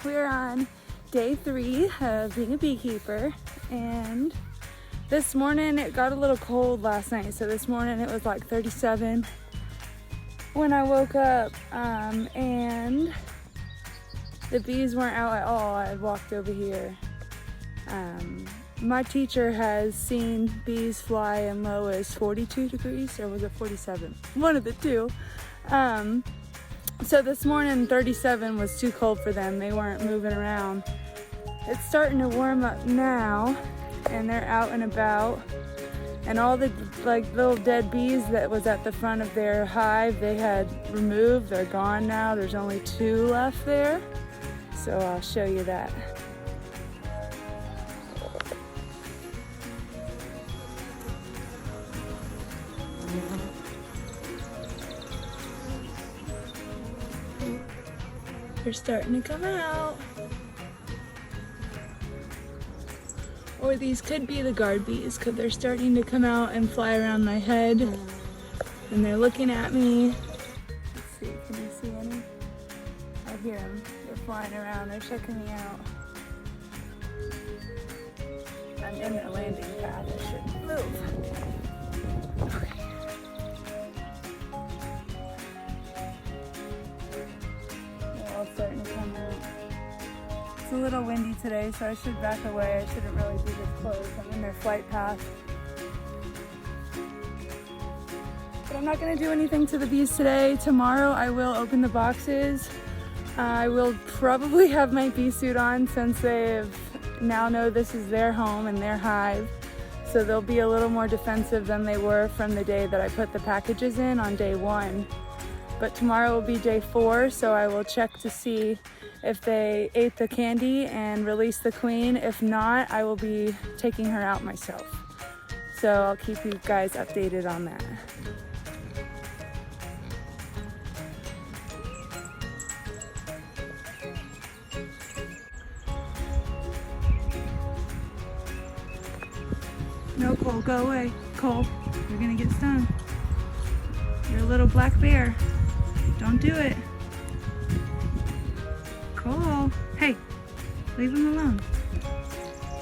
we're on day 3 of being a beekeeper, and this morning it got a little cold last night, so this morning it was like 37 when I woke up, and the bees weren't out at all. I had walked over here. My teacher has seen bees fly as low as 42 degrees, or was it 47? One of the two. So this morning 37 was too cold for them. They weren't moving around. It's starting to warm up now, and they're out and about. And all the little dead bees that was at the front of their hive, they had removed. They're gone now. There's only 2 left there. So I'll show you that. They're starting to come out. Or these could be the guard bees, because they're starting to come out and fly around my head. And they're looking at me. Let's see, can you see any? I hear them. They're flying around, they're checking me out. I'm in the landing pad, I shouldn't move. Okay. They're all starting to come out. It's a little windy today, so I should back away. I shouldn't really be this close. I'm in their flight path. But I'm not going to do anything to the bees today. Tomorrow I will open the boxes. I will probably have my bee suit on, since they now know this is their home and their hive. So they'll be a little more defensive than they were from the day that I put the packages in on day 1. But tomorrow will be day 4, so I will check to see if they ate the candy and release the queen. If not, I will be taking her out myself. So I'll keep you guys updated on that. No, Cole, go away. Cole, you're gonna get stung. You're a little black bear. Don't do it. Cole, hey, leave them alone.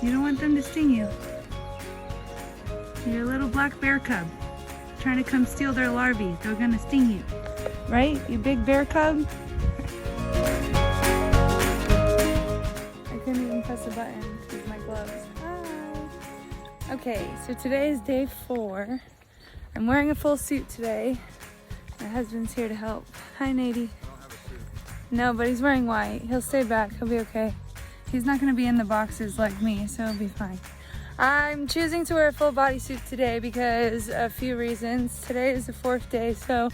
You don't want them to sting you. You're a little black bear cub trying to come steal their larvae. They're gonna sting you. Right, you big bear cub? I couldn't even press a button with my gloves. Hi. Okay, so today is day 4. I'm wearing a full suit today. My husband's here to help. Hi, Nady. No, but he's wearing white. He'll stay back. He'll be okay. He's not going to be in the boxes like me, so he'll be fine. I'm choosing to wear a full bodysuit today because of a few reasons. Today is the 4th day, so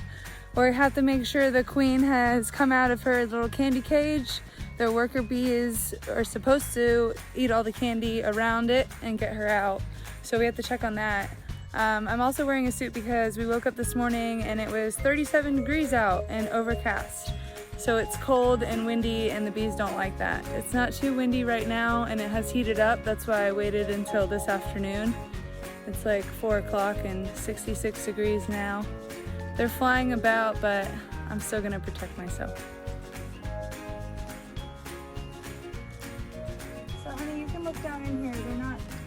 we have to make sure the queen has come out of her little candy cage. The worker bees are supposed to eat all the candy around it and get her out, so we have to check on that. I'm also wearing a suit because we woke up this morning and it was 37 degrees out and overcast. So it's cold and windy, and the bees don't like that. It's not too windy right now, and it has heated up. That's why I waited until this afternoon. It's like 4 o'clock and 66 degrees now. They're flying about, but I'm still gonna protect myself. So honey, you can look down in here.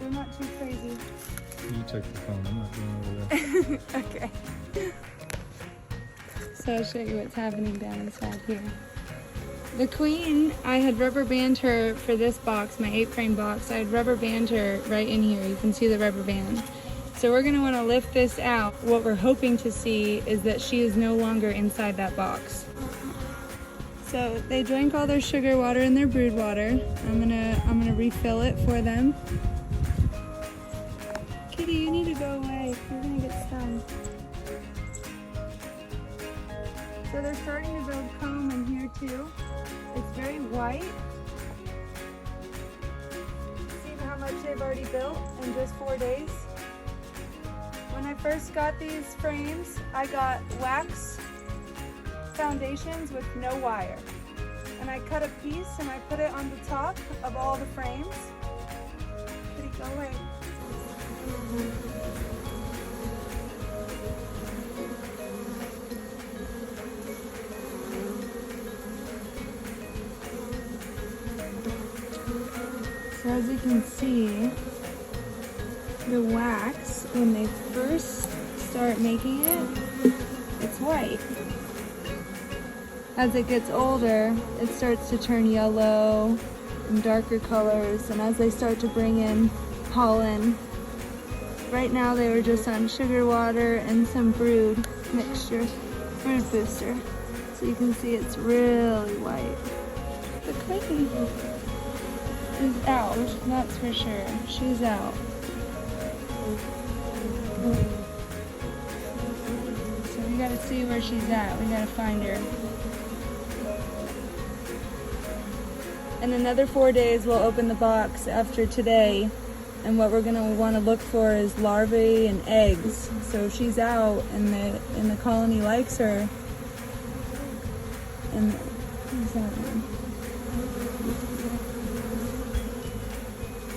They're not too crazy. You take the phone, I'm not going over there. Okay. So I'll show you what's happening down inside here. The queen, I had rubber band her for this box, my 8-frame box. I had rubber band her right in here. You can see the rubber band. So we're gonna wanna lift this out. What we're hoping to see is that she is no longer inside that box. So they drank all their sugar water and their brood water. I'm gonna refill it for them. Kitty, you need to go away. You're gonna get stung. So they're starting to build comb in here too. It's very white. See how much they've already built in just 4 days? When I first got these frames, I got wax foundations with no wire. And I cut a piece and I put it on the top of all the frames. Kitty, go away. So as you can see, the wax, when they first start making it, it's white. As it gets older, it starts to turn yellow and darker colors, and as they start to bring in pollen, right now they were just on sugar water and some brood mixture, brood booster. So you can see it's really white. The queen is out, that's for sure. She's out. So we gotta see where she's at. We gotta find her. In another 4 days, we'll open the box after today. And what we're gonna wanna look for is larvae and eggs. So if she's out and the colony likes her, and who's that one?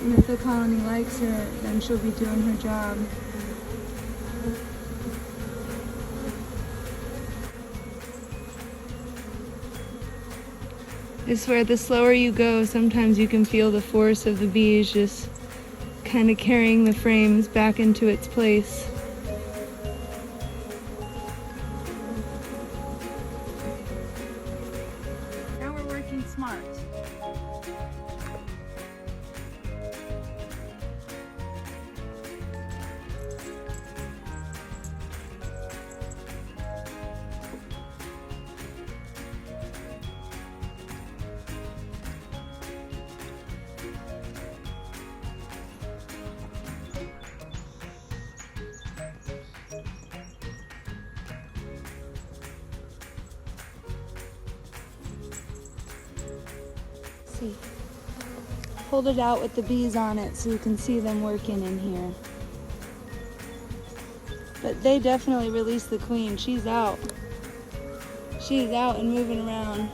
And if the colony likes her, then she'll be doing her job. It's where the slower you go, sometimes you can feel the force of the bees just kind of carrying the frames back into its place. Now we're working smart. See, hold it out with the bees on it so you can see them working in here. But they definitely released the queen. She's out. She's out and moving around.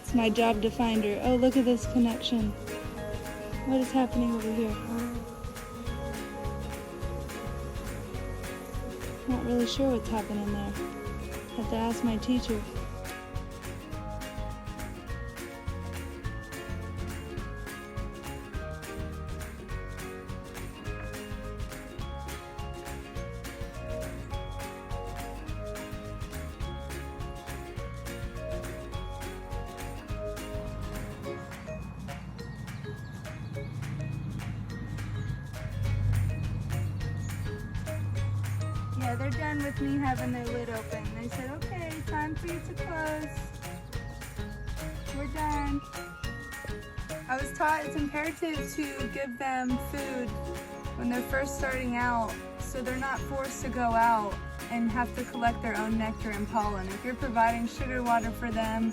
It's my job to find her. Oh, look at this connection. What is happening over here? Not really sure what's happening there. Have to ask my teacher. Yeah, they're done with me having their lid open. They said, okay, time for you to close. We're done. I was taught it's imperative to give them food when they're first starting out so they're not forced to go out and have to collect their own nectar and pollen. If you're providing sugar water for them,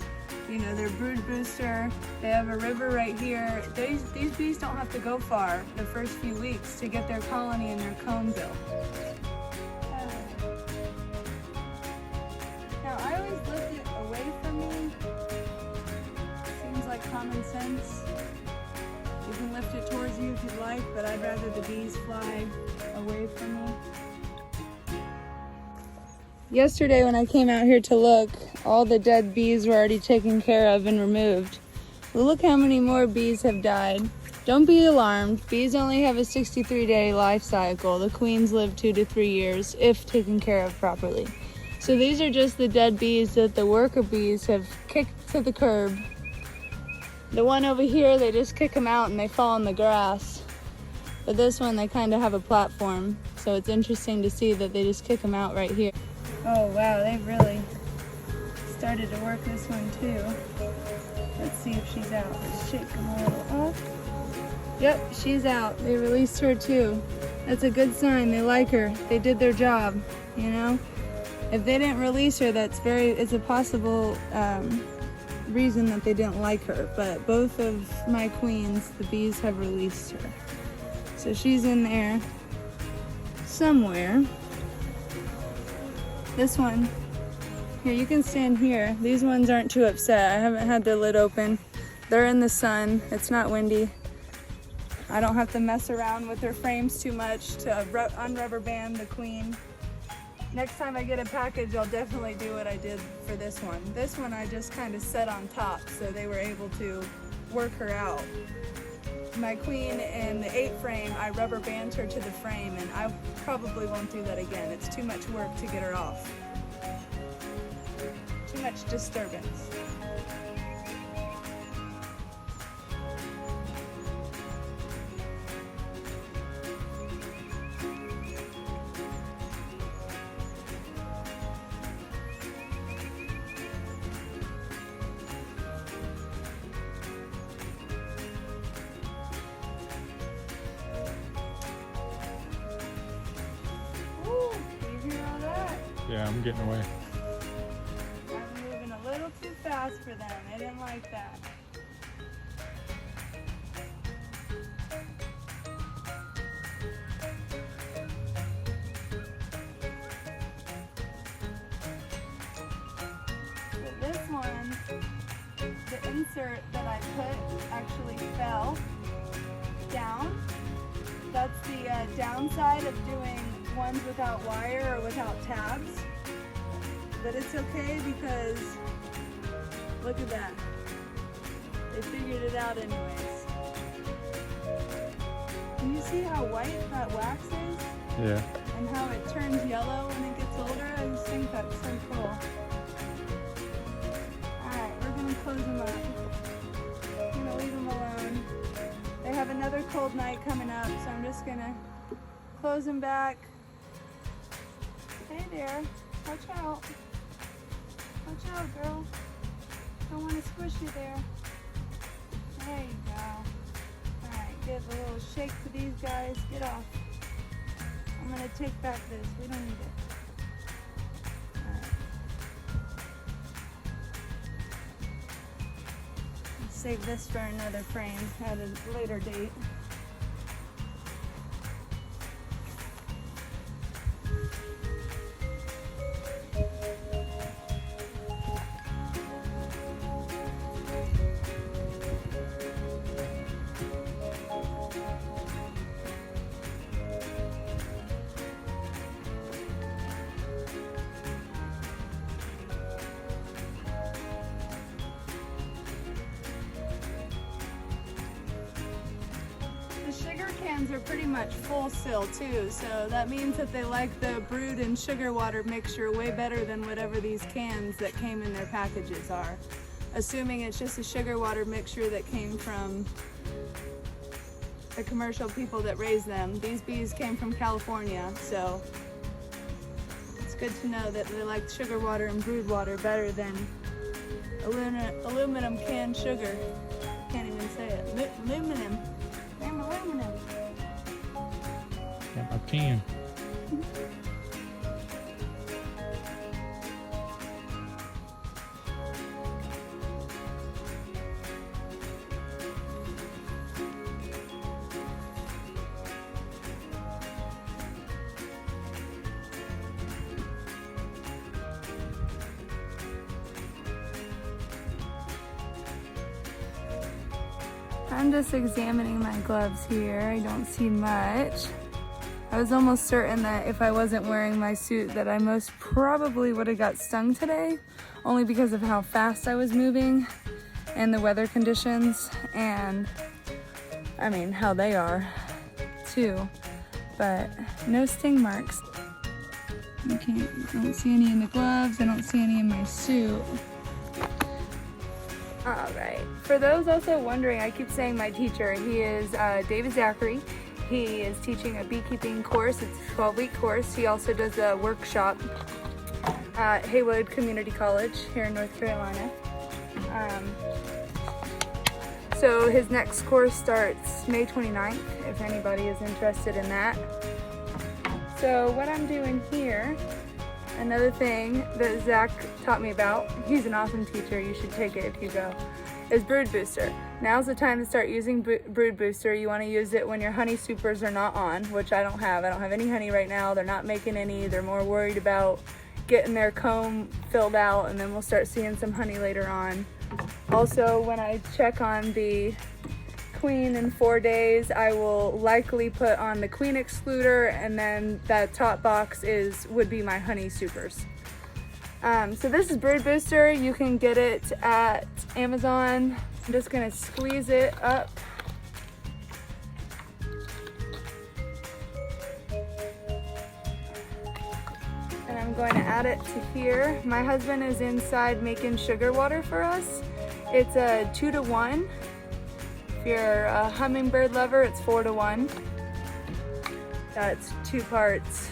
you know, their brood booster, they have a river right here. These bees don't have to go far the first few weeks to get their colony and their comb built. Now, I always lift it away from me. Seems like common sense. You can lift it towards you if you'd like, but I'd rather the bees fly away from me. Yesterday when I came out here to look, all the dead bees were already taken care of and removed. Well, look how many more bees have died. Don't be alarmed. Bees only have a 63-day life cycle. The queens live 2 to 3 years if taken care of properly. So these are just the dead bees that the worker bees have kicked to the curb. The one over here, they just kick them out and they fall in the grass. But this one, they kind of have a platform. So it's interesting to see that they just kick them out right here. Oh wow, they've really started to work this one too. Let's see if she's out. Let's shake them a little off. Yep, she's out. They released her too. That's a good sign. They like her. They did their job, you know? If they didn't release her, it's a possible reason that they didn't like her. But both of my queens, the bees have released her. So she's in there somewhere. This one, here, you can stand here. These ones aren't too upset. I haven't had their lid open. They're in the sun. It's not windy. I don't have to mess around with their frames too much to unrubber band the queen. next time I get a package, I'll definitely do what I did for this one. This one I just kind of set on top so they were able to work her out. My queen and the 8 frame, I rubber band her to the frame, and I probably won't do that again. It's too much work to get her off. Too much disturbance. Yeah, I'm getting away. I'm moving a little too fast for them. They didn't like that. So this one, the insert that I put actually fell down. That's the downside of doing ones without wire or without tabs. But it's okay because look at that. They figured it out anyways. Can you see how white that wax is? Yeah. And how it turns yellow when it gets older? I just think that's so cool. Alright, we're gonna close them up. I'm gonna leave them alone. They have another cold night coming up, so I'm just gonna close them back. Hey there, watch out. Watch out, girl. Don't want to squish you there. There you go. Alright, give a little shake to these guys. Get off. I'm going to take back this. We don't need it. Alright. Let's save this for another frame at a later date. Sugar cans are pretty much full still too, so that means that they like the brewed and sugar water mixture way better than whatever these cans that came in their packages are. Assuming it's just a sugar water mixture that came from the commercial people that raise them. These bees came from California, so it's good to know that they like sugar water and brewed water better than aluminum canned sugar. Can't even say it. Aluminum. I'm aluminum. Yeah, I can. I'm just examining my gloves here. I don't see much. I was almost certain that if I wasn't wearing my suit that I most probably would have got stung today, only because of how fast I was moving and the weather conditions, and I mean how they are too, but no sting marks. Okay, I don't see any in the gloves. I don't see any in my suit. Alright, for those also wondering, I keep saying my teacher, he is David Zachary. He is teaching a beekeeping course. It's a 12-week course. He also does a workshop at Haywood Community College here in North Carolina. So his next course starts May 29th, if anybody is interested in that. So what I'm doing here, another thing that Zach taught me about, he's an awesome teacher, you should take it if you go, is brood booster. Now's the time to start using brood booster. You want to use it when your honey supers are not on, which I don't have. I don't have any honey right now. They're not making any. They're more worried about getting their comb filled out, and then we'll start seeing some honey later on. Also, when I check on the queen in 4 days, I will likely put on the queen excluder, and then that top box would be my honey supers. So this is brood booster. You can get it at Amazon. I'm just gonna squeeze it up. And I'm going to add it to here. My husband is inside making sugar water for us. It's a 2-to-1. If you're a hummingbird lover, it's 4-to-1. That's 2 parts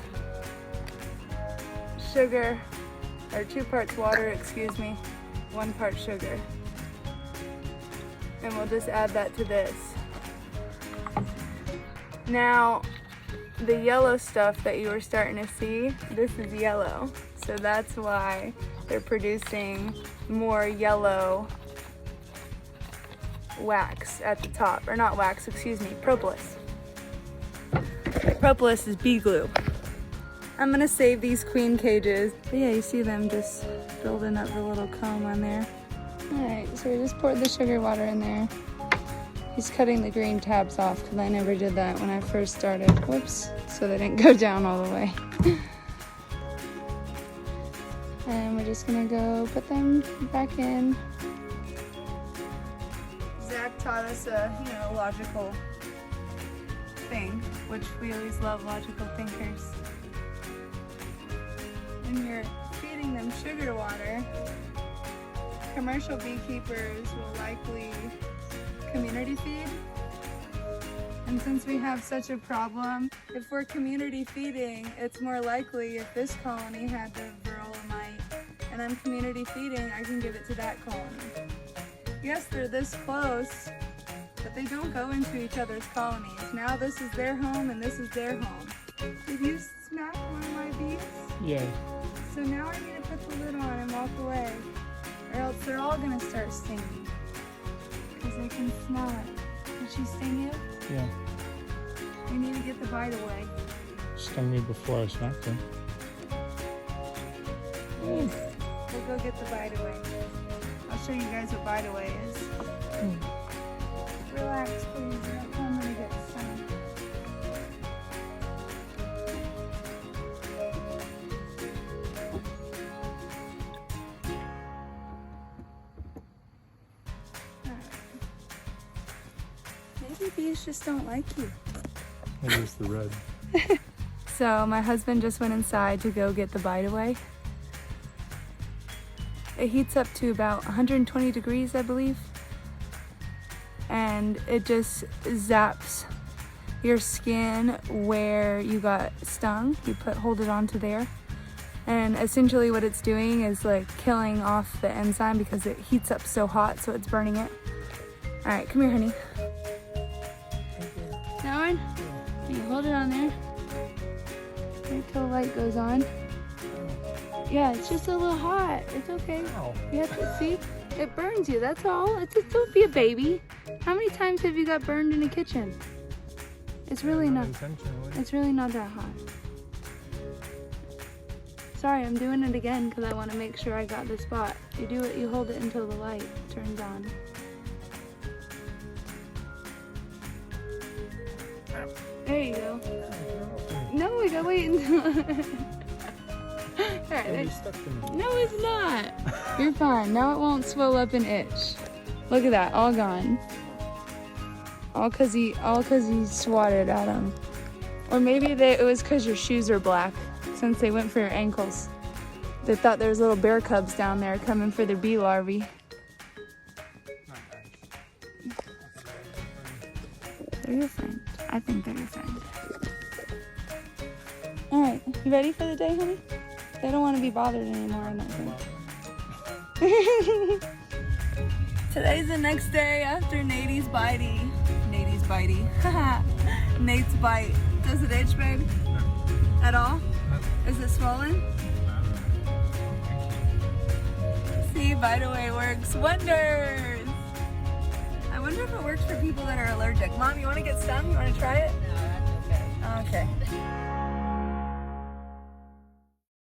sugar, or 2 parts water, excuse me, 1 part sugar. And we'll just add that to this. Now, the yellow stuff that you were starting to see, this is yellow. So that's why they're producing more yellow wax at the top. Or not wax, excuse me, propolis. Propolis is bee glue. I'm gonna save these queen cages. But yeah, you see them just building up the little comb on there. All right, so we just poured the sugar water in there. He's cutting the green tabs off because I never did that when I first started. Whoops, so they didn't go down all the way. And we're just gonna go put them back in. Zach taught us a, logical thing, which we always love logical thinkers. When you're feeding them sugar water, commercial beekeepers will likely community feed. And since we have such a problem, if we're community feeding, it's more likely if this colony had the varroa mite and I'm community feeding, I can give it to that colony. Yes, they're this close, but they don't go into each other's colonies. Now this is their home and this is their home. Did you smack one of my bees? Yeah. So now I need to put the lid on and walk away, or else they're all gonna start stinging. Because they can smell it. Did she sting you? Yeah. We need to get the bite away. Stung me before I smacked him. We'll go get the bite away. I'll show you guys what bite away is. Relax, please. I'm gonna get some. Maybe bees just don't like you. Maybe it's the red. So my husband just went inside to go get the bite away. It heats up to about 120 degrees, I believe. And it just zaps your skin where you got stung. You hold it onto there. And essentially what it's doing is like killing off the enzyme because it heats up so hot, so it's burning it. All right, come here, honey. That one? Can you hold it on there? Wait till the light goes on. Yeah, it's just a little hot. It's okay. Ow. You have to see. It burns you, that's all. It's just, don't be a baby. How many times have you got burned in the kitchen? It's really not. It's really not that hot. Sorry, I'm doing it again because I want to make sure I got the spot. You do it, you hold it until the light turns on. There you go. No, we gotta wait until... Alright, no, it's not. You're fine. Now it won't swell up and itch. Look at that, all gone. All cause he swatted at him. Or maybe it was cause your shoes are black, since they went for your ankles. They thought there was little bear cubs down there coming for their bee larvae. They're your friend. I think they're your friend. All right, you ready for the day, honey? They don't want to be bothered anymore, I don't think. Today's the next day after Nate's bitey. Nate's bitey. Nate's bite. Does it itch, babe? At all? Is it swollen? See, Bite Away works wonders. I wonder if it works for people that are allergic. Mom, you want to get stung? You want to try it? No, that's okay. Okay.